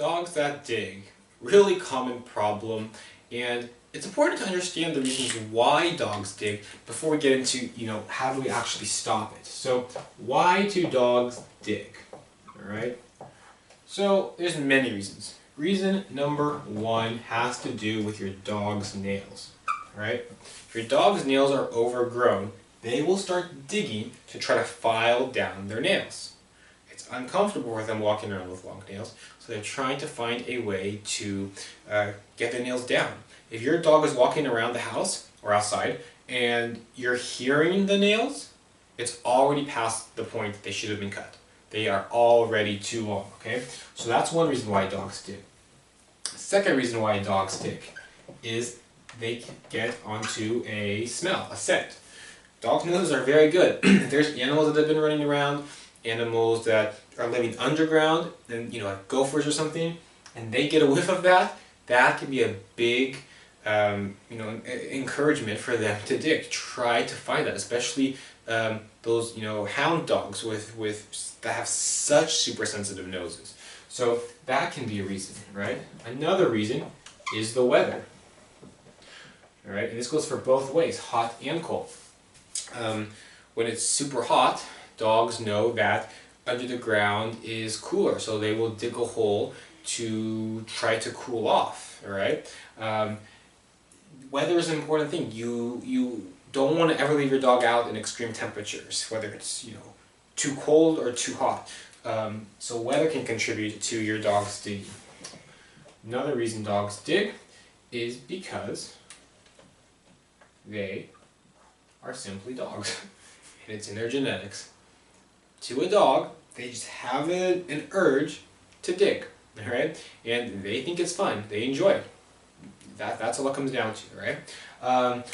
Dogs that dig. Really common problem, and it's important to understand the reasons why dogs dig before we get into, how do we actually stop it. So, why do dogs dig? Alright? So, there's many reasons. Reason number one has to do with your dog's nails. Alright? If your dog's nails are overgrown, they will start digging to try to file down their nails. It's uncomfortable for them walking around with long nails, so they're trying to find a way to get their nails down. If your dog is walking around the house or outside and you're hearing the nails, it's already past the point that they should have been cut. They are already too long, okay? So that's one reason why dogs dig. Second reason why dogs dig is they get onto a smell, a scent. Dogs' noses are very good. There's animals that have been running around, animals that are living underground, and like gophers or something, and they get a whiff of that. That can be a big, encouragement for them to dig. Try to find that, especially those hound dogs that have such super sensitive noses. So that can be a reason, right? Another reason is the weather. All right, and this goes for both ways, hot and cold. When it's super hot, dogs know that under the ground is cooler, so they will dig a hole to try to cool off. All right. Weather is an important thing. You don't want to ever leave your dog out in extreme temperatures, whether it's too cold or too hot. So weather can contribute to your dog's digging. Another reason dogs dig is because they are simply dogs, and it's in their genetics. To a dog, they just have an urge to dig, all right? And they think it's fun. They enjoy it. That's all it comes down to, right?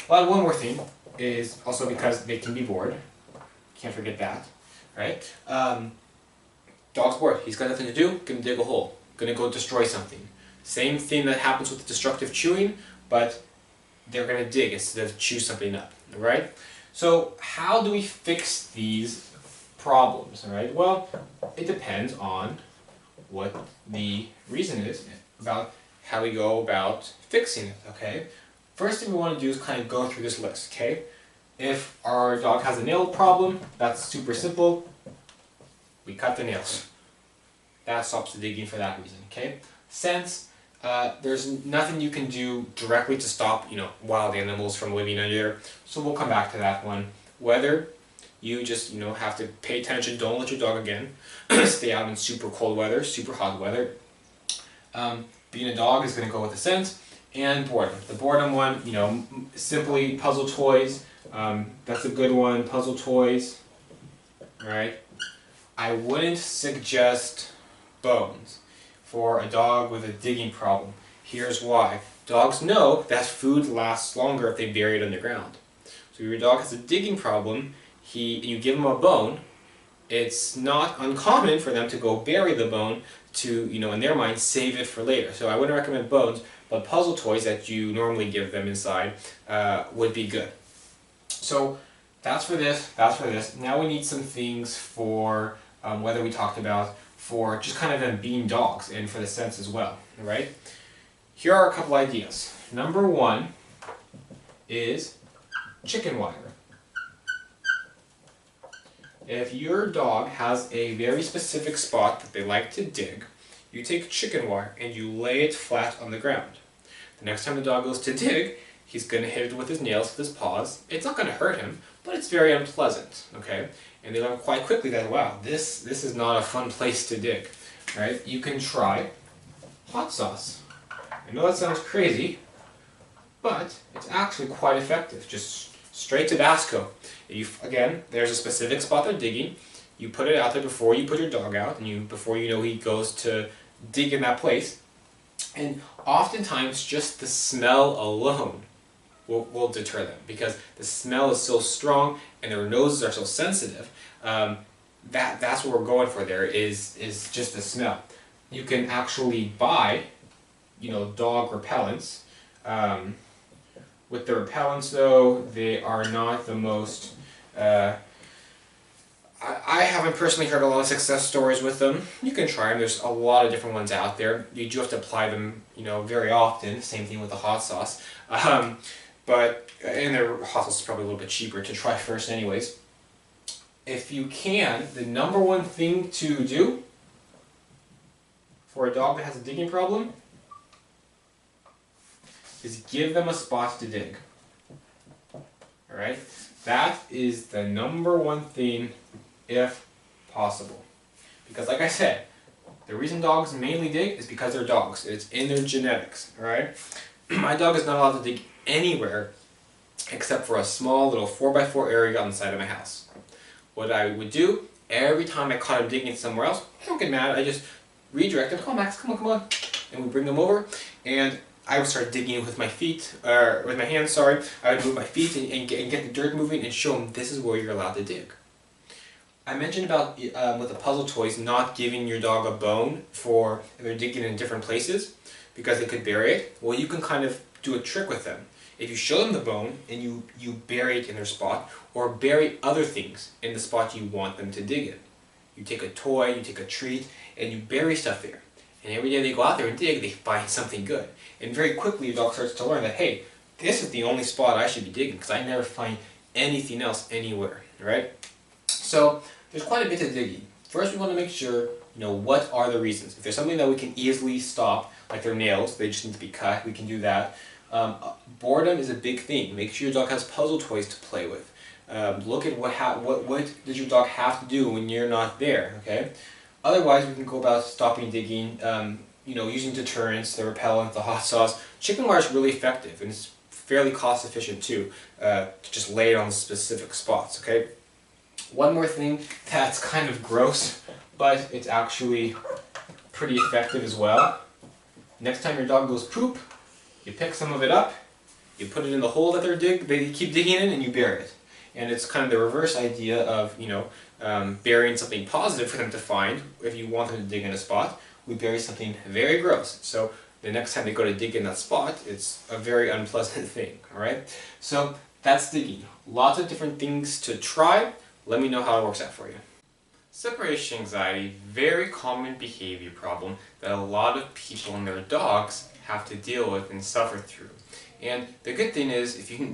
One more thing is also because they can be bored. Can't forget that, right? Dog's bored. He's got nothing to do. Gonna dig a hole. Gonna go destroy something. Same thing that happens with destructive chewing, but they're gonna dig instead of chew something up, right? So how do we fix these problems, all right? Well, it depends on what the reason is about how we go about fixing it, okay? First thing we want to do is kind of go through this list, okay? If our dog has a nail problem, that's super simple. We cut the nails. That stops the digging for that reason, okay? Since there's nothing you can do directly to stop, wild animals from living under there, so we'll come back to that one. Whether you just, have to pay attention, don't let your dog again stay out in super cold weather, super hot weather. Being a dog is going to go with the scent and boredom. The boredom one, simply puzzle toys. That's a good one, puzzle toys. Alright. I wouldn't suggest bones for a dog with a digging problem. Here's why. Dogs know that food lasts longer if they bury it underground. So if your dog has a digging problem, you give him a bone, it's not uncommon for them to go bury the bone to, in their mind, save it for later. So I wouldn't recommend bones, but puzzle toys that you normally give them inside would be good. So that's for this, that's for this. Now we need some things for whether we talked about for just kind of them being dogs and for the sense as well, right? Here are a couple ideas. Number one is chicken wire. If your dog has a very specific spot that they like to dig, you take chicken wire and you lay it flat on the ground. The next time the dog goes to dig, he's going to hit it with his nails, with his paws. It's not going to hurt him, but it's very unpleasant, okay? And they learn quite quickly that, wow, this is not a fun place to dig, right? You can try hot sauce. I know that sounds crazy, but it's actually quite effective. Just straight Tabasco. Again, there's a specific spot they're digging. You put it out there before you put your dog out, and before he goes to dig in that place. And oftentimes, just the smell alone will deter them, because the smell is so strong and their noses are so sensitive. That's what we're going for. There is just the smell. You can actually buy, dog repellents. With the repellents, though, they are not the most I haven't personally heard a lot of success stories with them. You can try them. There's a lot of different ones out there. You do have to apply them, very often. Same thing with the hot sauce. And their hot sauce is probably a little bit cheaper to try first anyways. If you can, the number one thing to do for a dog that has a digging problem is give them a spot to dig. Alright? That is the number one thing if possible. Because like I said, the reason dogs mainly dig is because they're dogs. It's in their genetics. Alright? My dog is not allowed to dig anywhere except for a small little 4x4 area on the side of my house. What I would do, every time I caught him digging somewhere else, I don't get mad, I just redirect him, come on Max, come on. And we bring him over, and I would start digging with my feet, or with my hands, sorry. I would move my feet and get the dirt moving and show him this is where you're allowed to dig. I mentioned about, with the puzzle toys, not giving your dog a bone for if they're digging in different places, because they could bury it. Well, you can kind of do a trick with them. If you show them the bone and you bury it in their spot, or bury other things in the spot you want them to dig in. You take a toy, you take a treat, and you bury stuff there. And every day they go out there and dig, they find something good. And very quickly your dog starts to learn that, hey, this is the only spot I should be digging because I never find anything else anywhere, right? So there's quite a bit of digging. First we want to make sure, what are the reasons. If there's something that we can easily stop, like their nails, they just need to be cut, we can do that. Boredom is a big thing. Make sure your dog has puzzle toys to play with. Look at what does your dog have to do when you're not there, okay? Otherwise, we can go about stopping digging, using deterrents, the repellent, the hot sauce. Chicken wire is really effective, and it's fairly cost efficient too, to just lay it on specific spots, okay? One more thing that's kind of gross, but it's actually pretty effective as well. Next time your dog goes poop, you pick some of it up, you put it in the hole that they keep digging in, and you bury it. And it's kind of the reverse idea of, burying something positive for them to find. If you want them to dig in a spot, we bury something very gross. So the next time they go to dig in that spot, it's a very unpleasant thing, alright? So that's digging. Lots of different things to try. Let me know how it works out for you. Separation anxiety, very common behavior problem that a lot of people and their dogs have to deal with and suffer through. And the good thing is, if you know